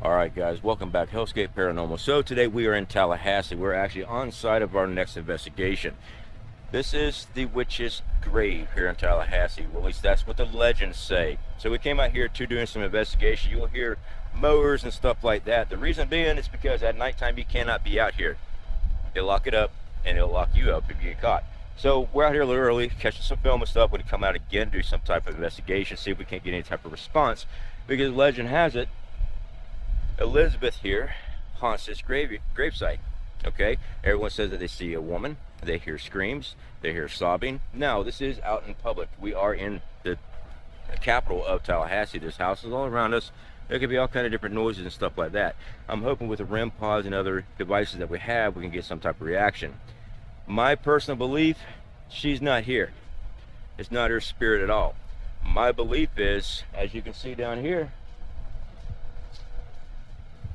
Alright guys, welcome back, Hellscape Paranormal. So today we are in Tallahassee. We're actually on site of our next investigation. This is the witch's grave here in Tallahassee. Well, at least that's what the legends say. So we came out here to doing some investigation. You'll hear mowers and stuff like that. The reason being is because at nighttime you cannot be out here. They'll lock it up and it'll lock you up if you get caught. So we're out here a little early, catching some film and stuff. We're going to come out again, do some type of investigation, see if we can't get any type of response. Because legend has it, Elizabeth here haunts this gravesite. Okay, everyone says that they see a woman, they hear screams, they hear sobbing. Now this is out in public. We are in the capital of Tallahassee. There's houses all around us. There could be all kind of different noises and stuff like that. I'm hoping with the REM-Pods and other devices that we have, we can get some type of reaction. My personal belief, she's not here. It's not her spirit at all. My belief is, as you can see down here,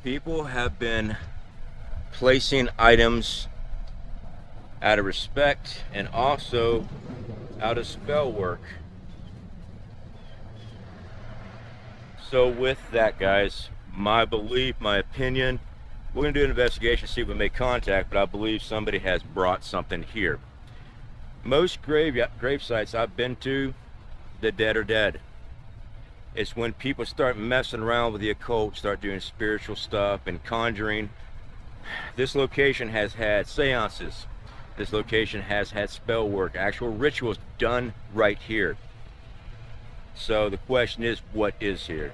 people have been placing items out of respect and also out of spell work. So with that, guys, my belief, my opinion, we're going to do an investigation, see if we make contact, but I believe somebody has brought something here. Most grave sites I've been to, the dead are dead. It's when people start messing around with the occult, start doing spiritual stuff and conjuring. This location has had seances. This location has had spell work, actual rituals done right here. So the question is, what is here?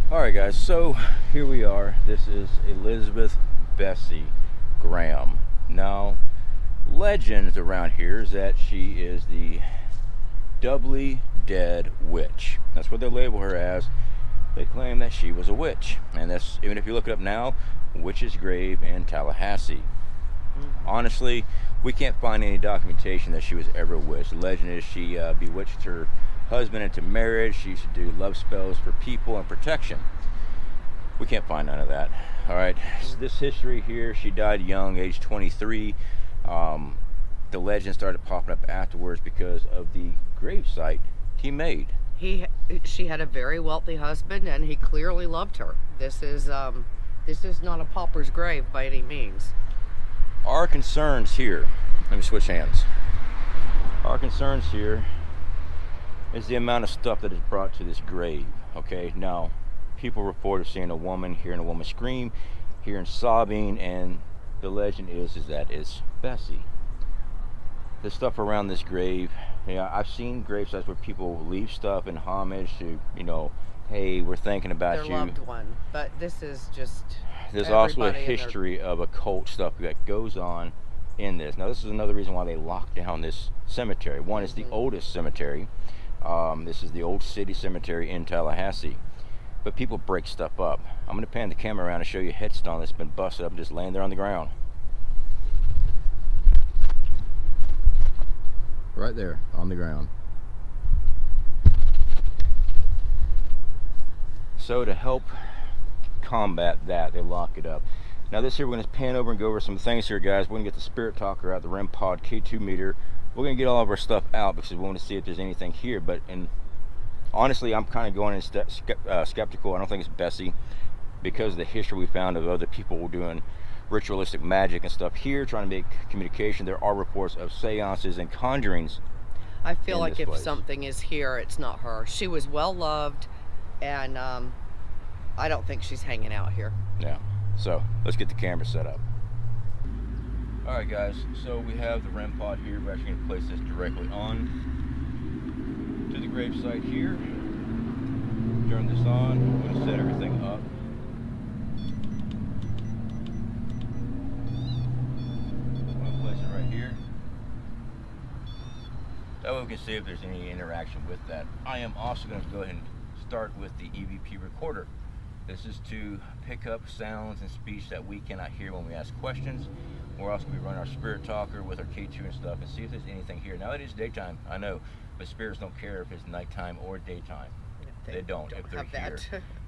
Alright guys, so here we are. This is Elizabeth Bessie Graham. Now, legends around here is that she is the doubly dead witch. That's what they label her as. They claim that she was a witch. And that's, even if you look it up now, witch's grave in Tallahassee. Honestly, we can't find any documentation that she was ever a witch. The legend is she bewitched her husband into marriage. She used to do love spells for people and protection. We can't find none of that. All right, so this history here, she died young, age 23. The legend started popping up afterwards because of the gravesite he made. She had a very wealthy husband, and he clearly loved her. This is not a pauper's grave by any means. Our concerns here, let me switch hands. Our concerns here is the amount of stuff that is brought to this grave. Okay, now people report of seeing a woman, hearing a woman scream, hearing sobbing, and the legend is that it's Bessie. The stuff around this grave, yeah, I've seen gravesites where people leave stuff in homage to, you know, hey, we're thinking about their you. loved one. But this is just. There's also a history of occult stuff that goes on in this. Now, this is another reason why they locked down this cemetery. One, it's the oldest cemetery. This is the old city cemetery in Tallahassee. But people break stuff up. I'm going to pan the camera around and show you a headstone that's been busted up and just laying there on the ground. Right there on the ground. So to help combat that, they lock it up. Now this here, we're going to pan over and go over some things here, guys. We're going to get the spirit talker out, the REM-Pod K2 meter. We're going to get all of our stuff out because we want to see if there's anything here. But honestly, I'm kind of going in skeptical. I don't think it's Bessie because of the history we found of other people doing ritualistic magic and stuff here, trying to make communication. There are reports of seances and conjurings. I feel like if something is here, it's not her. She was well loved, and I don't think she's hanging out here. Yeah. So let's get the camera set up. All right, guys. So we have the REM-Pod here. We're actually going to place this directly on to the gravesite here. Turn this on. We're going to set everything up. That way we can see if there's any interaction with that. I am also going to go ahead and start with the EVP recorder. This is to pick up sounds and speech that we cannot hear when we ask questions. We're also going to be running our spirit talker with our K2 and stuff and see if there's anything here. Now it is daytime, I know, but spirits don't care if it's nighttime or daytime. They don't if they're here.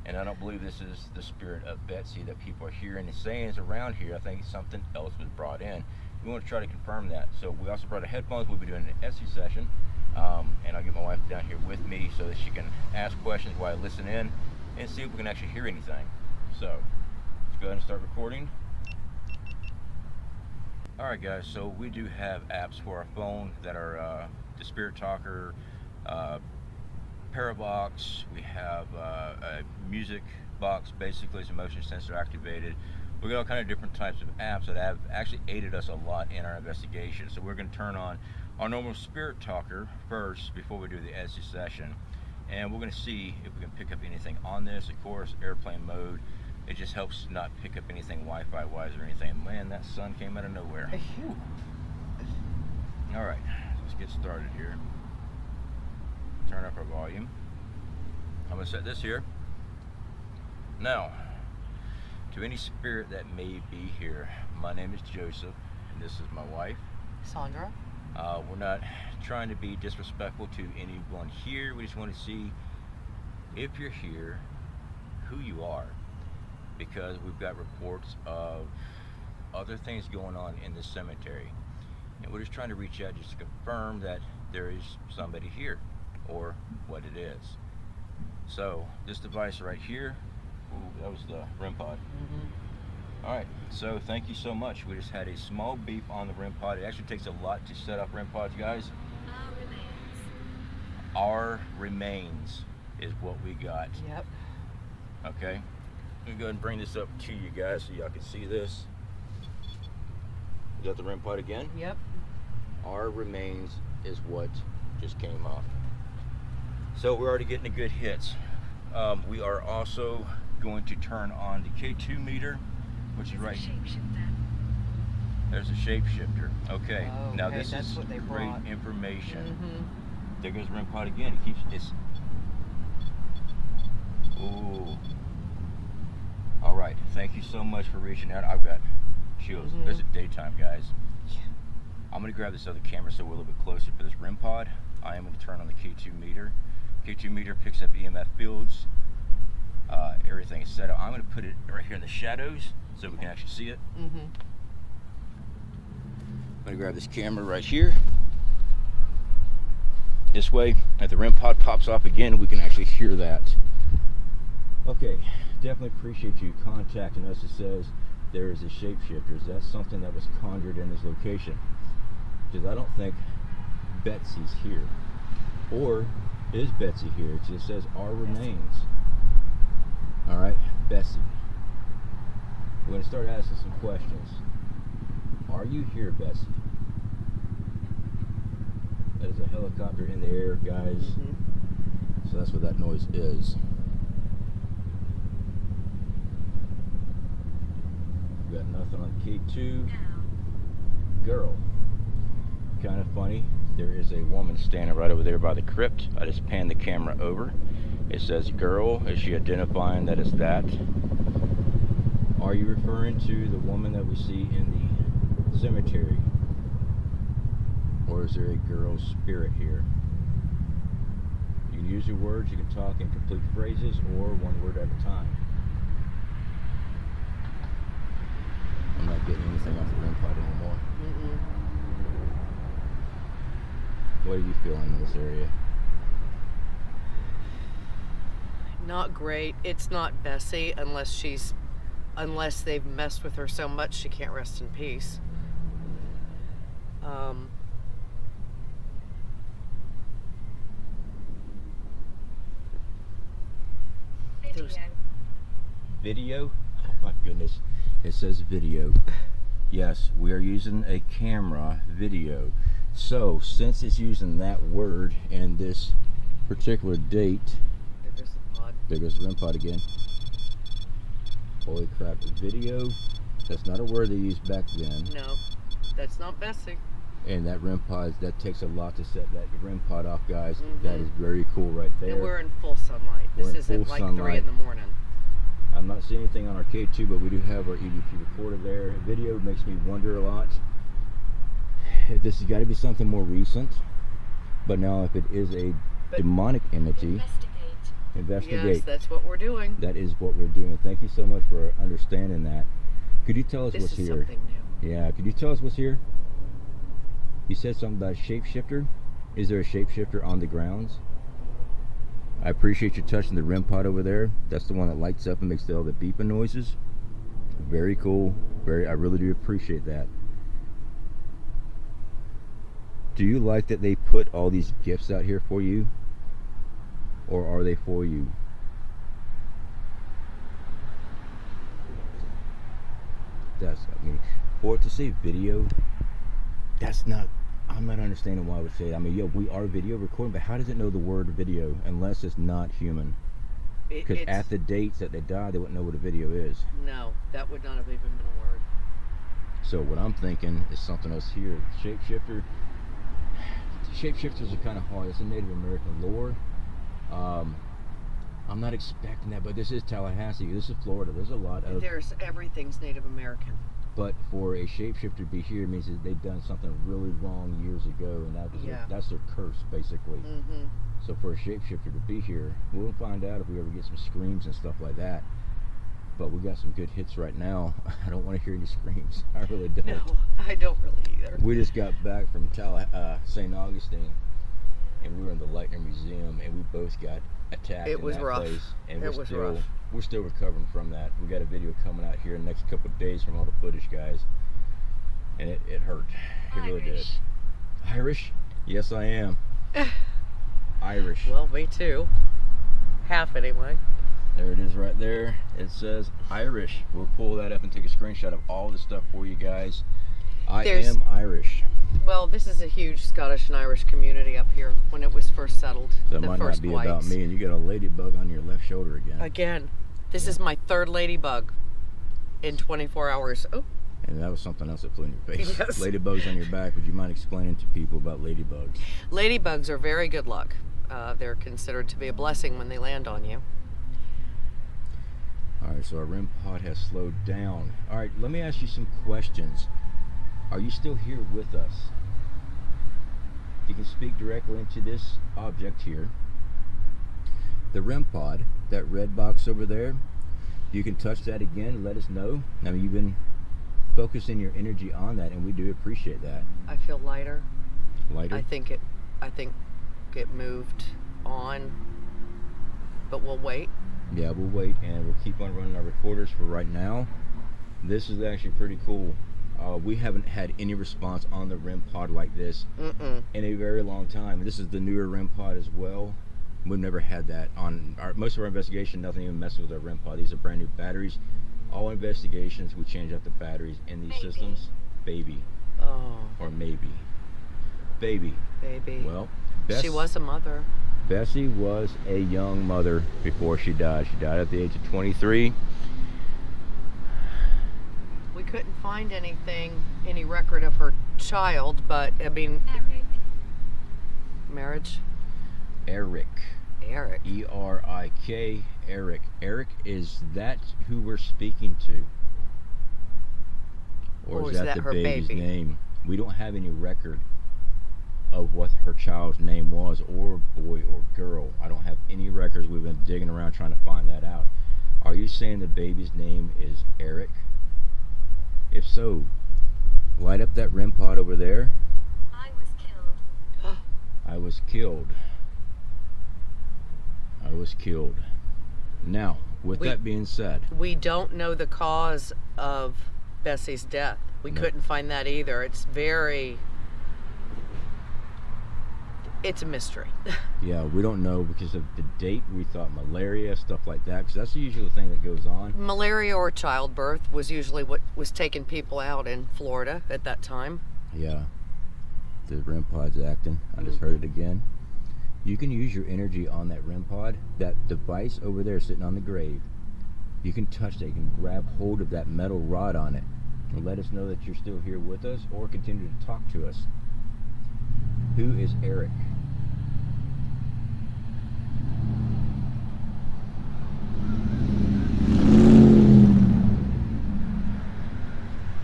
And I don't believe this is the spirit of Betsy that people are hearing and saying is around here. I think something else was brought in. We want to try to confirm that. So we also brought our headphones. We'll be doing an SE session, and I'll get my wife down here with me so that she can ask questions while I listen in and see if we can actually hear anything. So let's go ahead and start recording. All right, guys. So we do have apps for our phone that are the Spirit Talker, Parabox. We have a music box, basically it's a motion sensor activated. We got all kind of different types of apps that have actually aided us a lot in our investigation. So we're going to turn on our normal spirit talker first before we do the SE session, and we're going to see if we can pick up anything on this. Of course, airplane mode. It just helps not pick up anything Wi-Fi wise or anything. Man, that sun came out of nowhere. All right, let's get started here. Turn up our volume. I'm going to set this here. Now, to any spirit that may be here, my name is Joseph, and this is my wife, Sandra. We're not trying to be disrespectful to anyone here. We just want to see if you're here, who you are, because we've got reports of other things going on in the cemetery, and we're just trying to reach out just to confirm that there is somebody here or what it is. So this device right here, ooh, that was the REM-Pod. All right, so thank you so much. We just had a small beep on the REM-Pod. It actually takes a lot to set up REM-Pods, guys. Our remains is what we got. Yep. Okay, let me go ahead and bring this up to you guys so y'all can see this. Is that the REM-Pod again? Yep. Our remains is what just came up. So we're already getting the good hits. We are also going to turn on the K2 meter, which is right here. There's a shapeshifter. Okay, oh, now okay, this is great information. There goes REM-Pod again. It keeps it's. Ooh. All right. Thank you so much for reaching out. I've got chills. This is daytime, guys. I'm gonna grab this other camera so we're a little bit closer for this REM-Pod. I am going to turn on the K2 meter. K2 meter picks up EMF fields. Everything is set up. I'm going to put it right here in the shadows so we can actually see it. I'm going to grab this camera right here. This way, if the REM pod pops off again, we can actually hear that. Okay, definitely appreciate you contacting us. It says there is a shapeshifter. That's something that was conjured in this location. Because I don't think Betsy's here. Or is Betsy here? It just says our remains. Alright, Betsy. We're going to start asking some questions. Are you here, Betsy? That is a helicopter in the air, guys. So that's what that noise is. We got nothing on K2. Girl. Kind of funny. There is a woman standing right over there by the crypt. I just panned the camera over. It says girl. Is she identifying that it's that? Are you referring to the woman that we see in the cemetery? Or is there a girl's spirit here? You can use your words, you can talk in complete phrases or one word at a time. I'm not getting anything off the REM-Pod anymore. What are you feeling in this area? Not great. It's not Bessie unless they've messed with her so much she can't rest in peace. Video? Oh my goodness. It says video. Yes, we are using a camera video. So, since it's using that word and this particular date, There goes the pod. there goes the REM pod again. Holy crap, video? That's not a word they used back then. No, that's not Bessie. And that REM pod, that takes a lot to set that REM pod off, guys. That is very cool right there. And we're in full sunlight. This isn't like 3 in the morning. I'm not seeing anything on our K2, but we do have our EVP recorder there. Video makes me wonder a lot. This has got to be something more recent. But now if it is a demonic entity, investigate. Yes, that's what we're doing. That is what we're doing. Thank you so much for understanding that. Could you tell us what's here? This is something new. Yeah, could you tell us what's here? You said something about a shapeshifter. Is there a shapeshifter on the grounds? I appreciate you touching the REM pod over there. That's the one that lights up and makes all the beeping noises. Very cool. I really do appreciate that. Do you like that they put all these gifts out here for you? Or are they for you? For it to say video, I'm not understanding why I would say that. I mean, we are video recording, but how does it know the word video unless it's not human? Because at the dates that they died, they wouldn't know what a video is. No, that would not have even been a word. So what I'm thinking is something else here. Shapeshifter. Shapeshifters are kind of hard. It's a Native American lore. I'm not expecting that, but this is Tallahassee. This is Florida. There's a lot of... Everything's Native American. But for a shapeshifter to be here means that they've done something really wrong years ago, and that's their curse, basically. So for a shapeshifter to be here, we'll find out if we ever get some screams and stuff like that. But we got some good hits right now. I don't want to hear any screams. I really don't. No, I don't really either. We just got back from St. Augustine, and we were in the Lightner Museum, and we both got attacked in that place. And it was rough. We're still recovering from that. We got a video coming out here in the next couple of days from all the footage, guys. And it hurt. It really did. Irish? Yes, I am. Irish. Well, me too. Half anyway. There it is right there. It says Irish. We'll pull that up and take a screenshot of all the stuff for you guys. I am Irish. Well, this is a huge Scottish and Irish community up here when it was first settled. That might not be about me, and you got a ladybug on your left shoulder again. Again. This is my 3rd ladybug in 24 hours. Oh. And that was something else that flew in your face. Yes. Ladybugs on your back. Would you mind explaining to people about ladybugs? Ladybugs are very good luck. They're considered to be a blessing when they land on you. Alright, so our REM pod has slowed down. Alright, let me ask you some questions. Are you still here with us? You can speak directly into this object here. The REM pod that red box over there. You can touch that again and let us know. I mean, you've been focusing your energy on that, and we do appreciate that. I feel lighter. Lighter? I think it moved on, but we'll wait. Yeah, we'll wait, and we'll keep on running our recorders for right now. This is actually pretty cool. We haven't had any response on the REM-Pod like this in a very long time. This is the newer REM-Pod as well. We've never had that on most of our investigation. Nothing even messes with our REM-Pod. These are brand new batteries. All investigations, we change out the batteries in these systems. Baby. Oh. Or maybe. Baby. Baby. Well, she was a mother. Bessie was a young mother before she died. She died at the age of 23. We couldn't find any record of her child, but I mean, marriage. Eric. E-R-I-K. Eric. Eric, is that who we're speaking to? Or is that the baby's name? We don't have any record of what her child's name was, or boy or girl. I don't have any records. We've been digging around trying to find that out. Are you saying the baby's name is Eric? If so, light up that REM-Pod over there. I was killed. I was killed. I was killed. Now, with that being said, we don't know the cause of Bessie's death. We couldn't find that either. It's a mystery. Yeah, we don't know because of the date. We thought malaria, stuff like that, because that's the usual thing that goes on. Malaria or childbirth was usually what was taking people out in Florida at that time. Yeah, the REM-Pod's acting. I just heard it again. You can use your energy on that REM-Pod. That device over there sitting on the grave, you can touch that. You can grab hold of that metal rod on it and let us know that you're still here with us, or continue to talk to us. Who is Eric?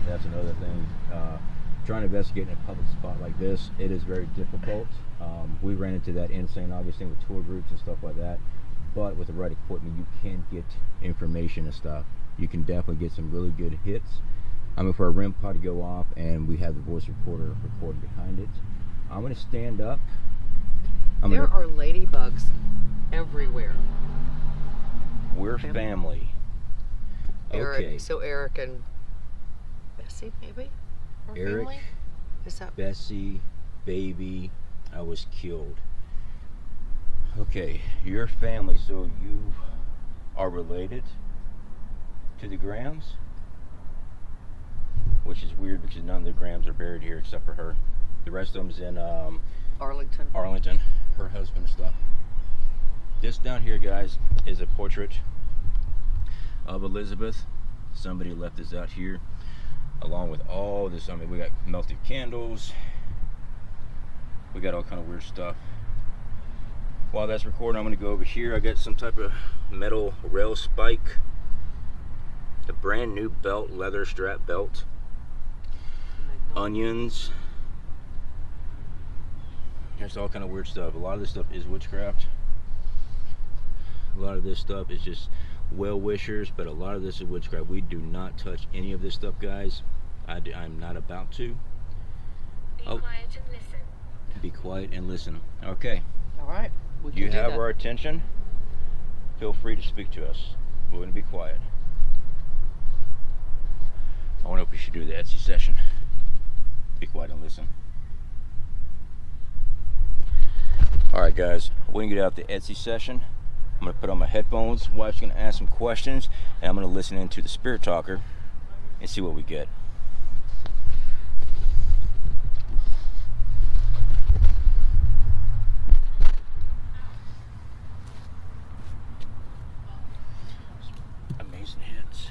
That's another thing. Trying to investigate in a public spot like this, it is very difficult. We ran into that in St. Augustine with tour groups and stuff like that. But with the right equipment, you can get information and stuff. You can definitely get some really good hits. I mean, for a REM-Pod to go off and we have the voice recorder recording behind it. I'm going to stand up. There are ladybugs everywhere. We're family. Okay. So Eric and Bessie, maybe? Eric, family? Is that Bessie, baby, I was killed. Okay, your family, so you are related to the Grahams? Which is weird because none of the Grahams are buried here except for her. The rest of them's in Arlington, her husband and stuff. This down here, guys, is a portrait of Elizabeth. Somebody left this out here along with all this. I mean, we got melted candles, we got all kind of weird stuff. While that's recording, I'm going to go over here. I got some type of metal rail spike, a brand new belt, leather strap belt, onions. There's all kind of weird stuff. A lot of this stuff is witchcraft. A lot of this stuff is just well-wishers, but a lot of this is witchcraft. We do not touch any of this stuff, guys. I'm not about to. Be quiet and listen. Be quiet and listen. Okay. all right? You have our attention. Feel free to speak to us. We're going to be quiet. I wonder if we should do the Etsy session. Be quiet and listen. Alright guys, we're going to get out the Etsy session. I'm going to put on my headphones. Wife's going to ask some questions, and I'm going to listen into the Spirit Talker and see what we get. Amazing hits.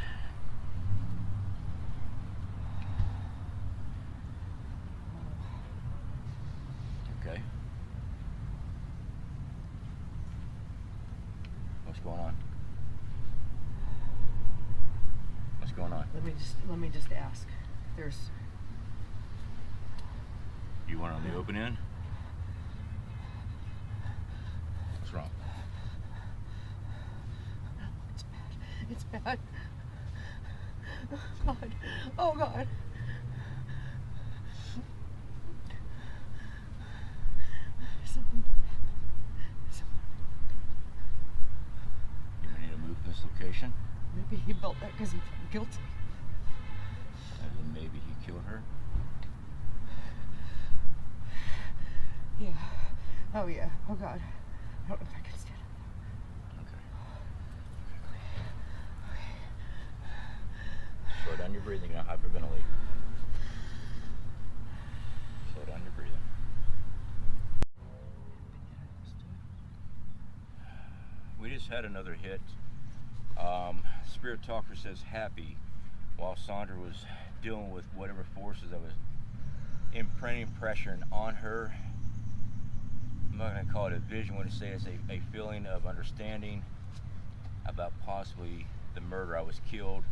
Okay. What's going on? What's going on? Let me just ask. There's. You want it on the open end? What's wrong? It's bad. Oh God. Oh God. You need to move from this location? Maybe he built that because he felt guilty. And then maybe he killed her? Yeah. Oh yeah. Oh God. I don't know if I can stand up. Okay. Slow down your breathing, you're gonna hyperventilate. Slow down your breathing. We just had another hit. Spirit Talker says happy while Sandra was dealing with whatever forces that was imprinting pressure on her. I'm not going to call it a vision, I want to say it's a feeling of understanding about possibly the murder. I was killed.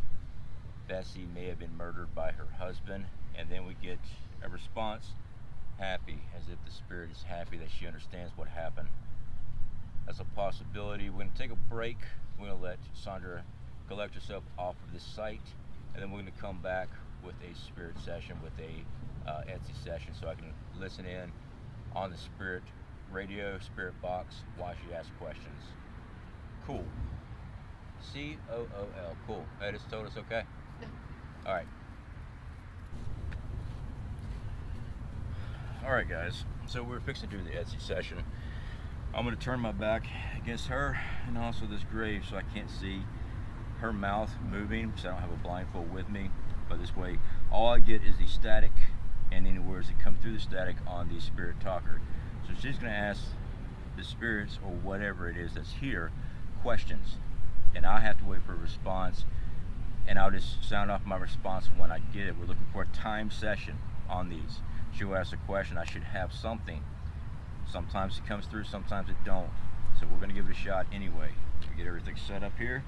Bessie may have been murdered by her husband. And then we get a response, happy, as if the spirit is happy that she understands what happened. That's a possibility. We're going to take a break. We're going to let Sandra collect herself off of this site, and then we're going to come back with a spirit session, with a Etsy session, so I can listen in on the spirit radio, spirit box, while she asks questions. Cool. C-O-O-L. Cool. Edis told us okay? All right. All right, guys. So we're fixing to do the Etsy session. I'm going to turn my back against her and also this grave so I can't see her mouth moving, because I don't have a blindfold with me. But this way, all I get is the static and any words that come through the static on the Spirit Talker. So she's going to ask the spirits, or whatever it is that's here, questions. And I have to wait for a response, and I'll just sound off my response when I get it. We're looking for a time session on these. She'll ask a question, I should have something. Sometimes it comes through, sometimes it don't. So we're going to give it a shot anyway. We get everything set up here.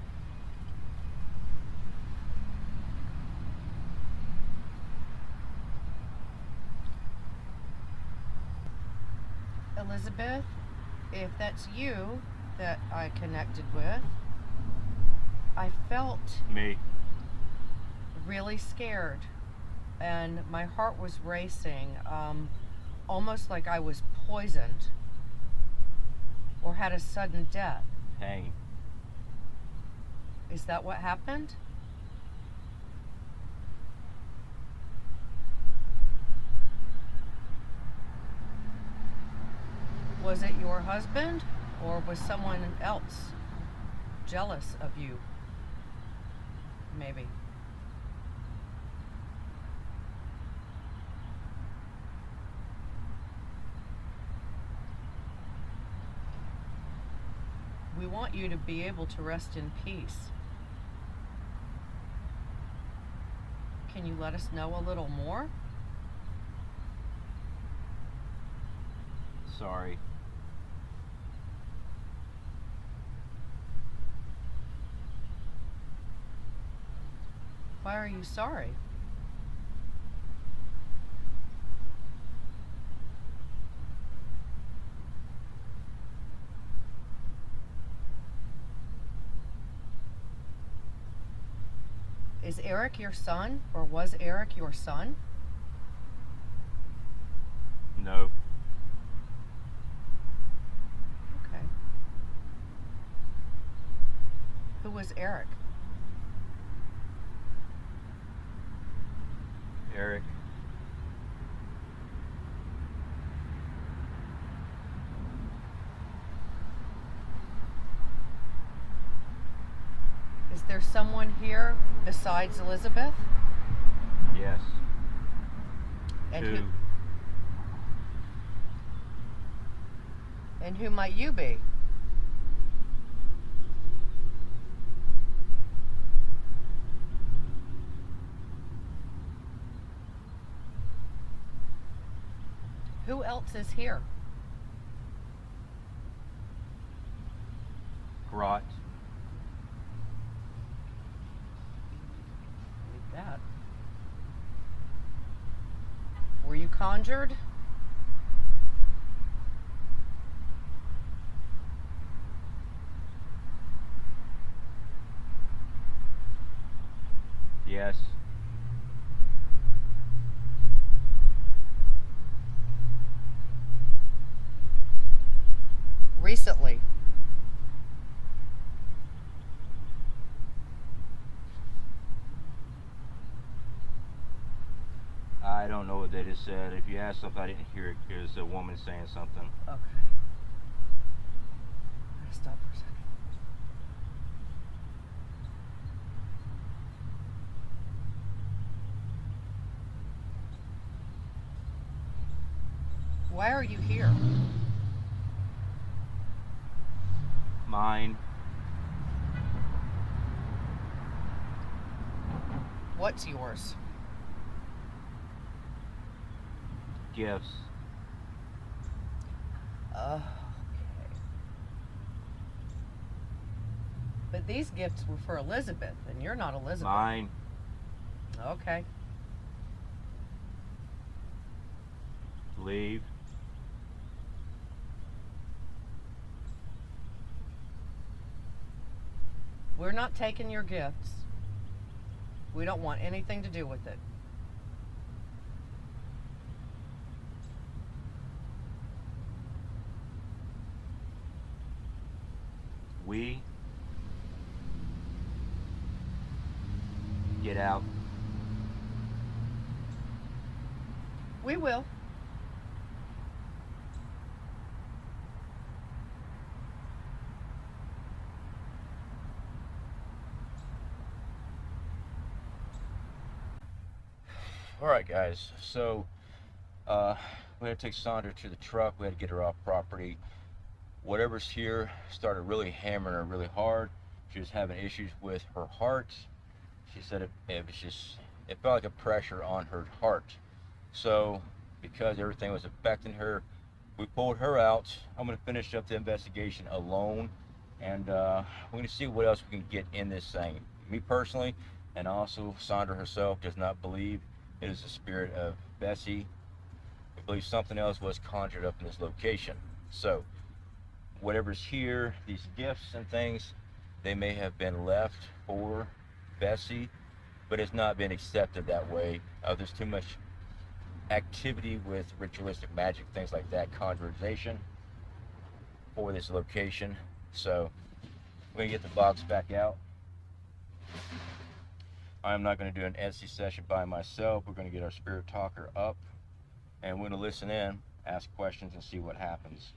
Elizabeth, if that's you that I connected with, I felt Me. really scared and my heart was racing, almost like I was poisoned or had a sudden death. Pain. Is that what happened? Was it your husband, or was someone else jealous of you? Maybe. We want you to be able to rest in peace. Can you let us know a little more? Sorry. Why are you sorry? Is Eric your son, or was Eric your son? No. Okay. Who was Eric? Eric. Is there someone here besides Elizabeth? Yes. And Two. And who might you be? Who else is here? Grot. Like that. Were you conjured? Yes. Recently. I don't know what they just said. If you ask something, I didn't hear it because a woman saying something. Okay. I'm gonna stop for a second. Why are you here? Mine. What's yours? Gifts. Okay. But these gifts were for Elizabeth, and you're not Elizabeth. Mine. Okay. Leave. We're not taking your gifts. We don't want anything to do with it. We get out. We will. All right, guys. So we had to take Sandra to the truck. We had to get her off property. Whatever's here started really hammering her really hard. She was having issues with her heart. She said it felt like a pressure on her heart. So because everything was affecting her, we pulled her out. I'm going to finish up the investigation alone, and we're going to see what else we can get in this thing. Me personally, and also Sandra herself, does not believe it is the spirit of Bessie. We believe something else was conjured up in this location. So whatever's here, these gifts and things, they may have been left for Bessie, but it's not been accepted that way. There's too much activity with ritualistic magic, things like that, conjuration for this location. So we're gonna get the box back out. I'm not gonna do an Etsy session by myself. We're gonna get our spirit talker up, and we're gonna listen in, ask questions, and see what happens.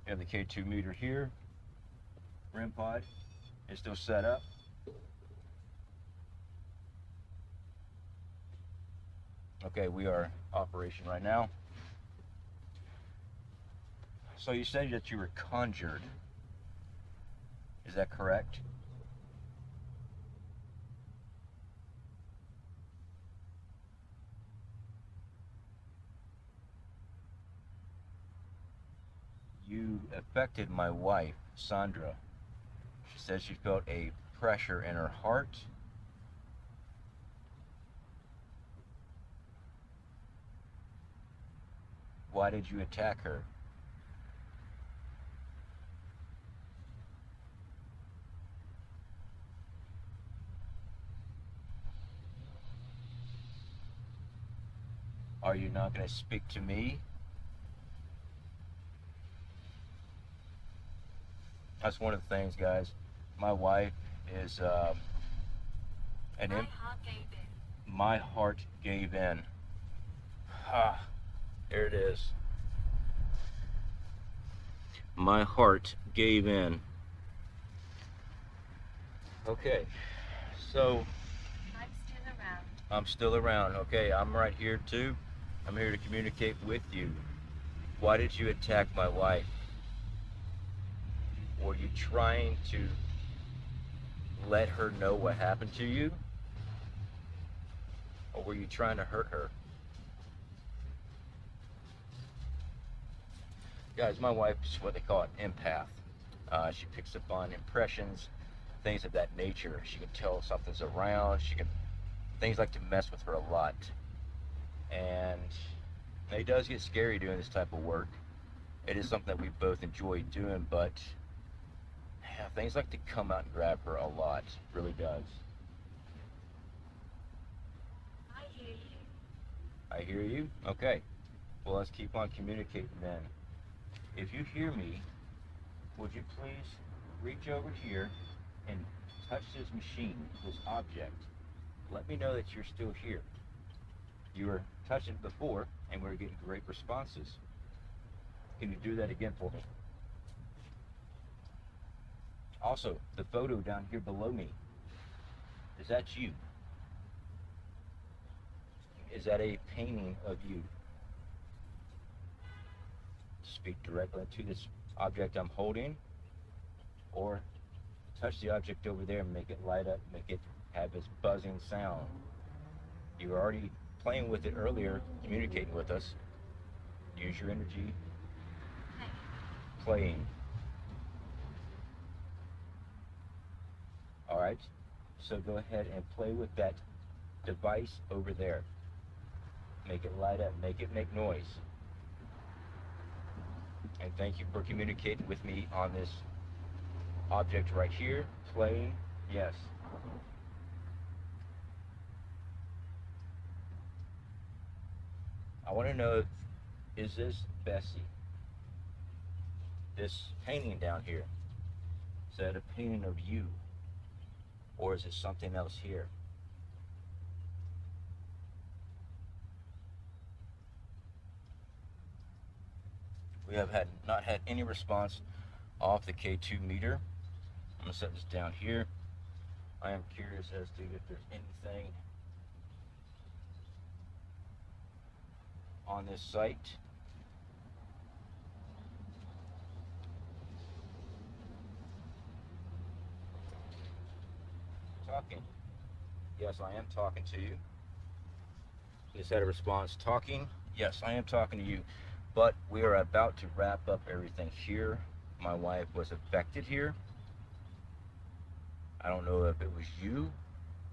We have the K2 meter here. REM-Pod is still set up. Okay, we are operation right now. So you said that you were conjured. Is that correct? You affected my wife, Sandra. She said she felt a pressure in her heart. Why did you attack her? Are you not going to speak to me? That's one of the things, guys. My wife is my heart gave in. Ah, there it is. My heart gave in. Okay, so I'm still around. I'm still around. Okay, I'm right here too. I'm here to communicate with you. Why did you attack my wife? Were you trying to let her know what happened to you? Or were you trying to hurt her? Guys, my wife is what they call an empath. She picks up on impressions, things of that nature. She can tell something's around. Things like to mess with her a lot. And it does get scary doing this type of work. It is something that we both enjoy doing, but yeah, things like to come out and grab her a lot. It really does. I hear you. Okay. Well, let's keep on communicating then. If you hear me, would you please reach over here and touch this machine, this object. Let me know that you're still here. You were touching it before and we were getting great responses. Can you do that again for me? Also, the photo down here below me, is that you? Is that a painting of you? Speak directly to this object I'm holding, or touch the object over there and make it light up, make it have this buzzing sound. You were already playing with it earlier, communicating with us. Use your energy. Playing. Alright, so go ahead and play with that device over there. Make it light up, make it make noise. And thank you for communicating with me on this object right here. Playing, yes. I want to know, is this Bessie? This painting down here, is that a painting of you? Or is it something else here? We have not had any response off the K2 meter. I'm going to set this down here. I am curious as to if there's anything on this site. Talking. Yes, I am talking to you. Just had a response. Talking. Yes, I am talking to you. But we are about to wrap up everything here. My wife was affected here. I don't know if it was you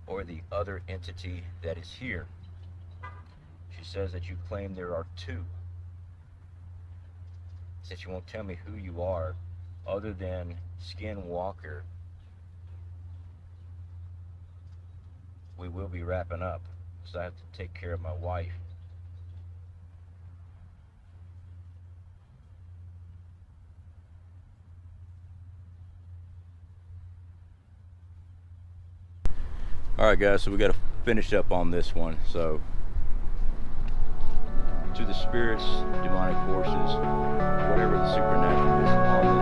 or the other entity that is here. She says that you claim there are two. Since you won't tell me who you are, other than Skinwalker, we will be wrapping up, because I have to take care of my wife. Alright guys, so we got to finish up on this one. So, to the spirits, demonic forces, whatever the supernatural is on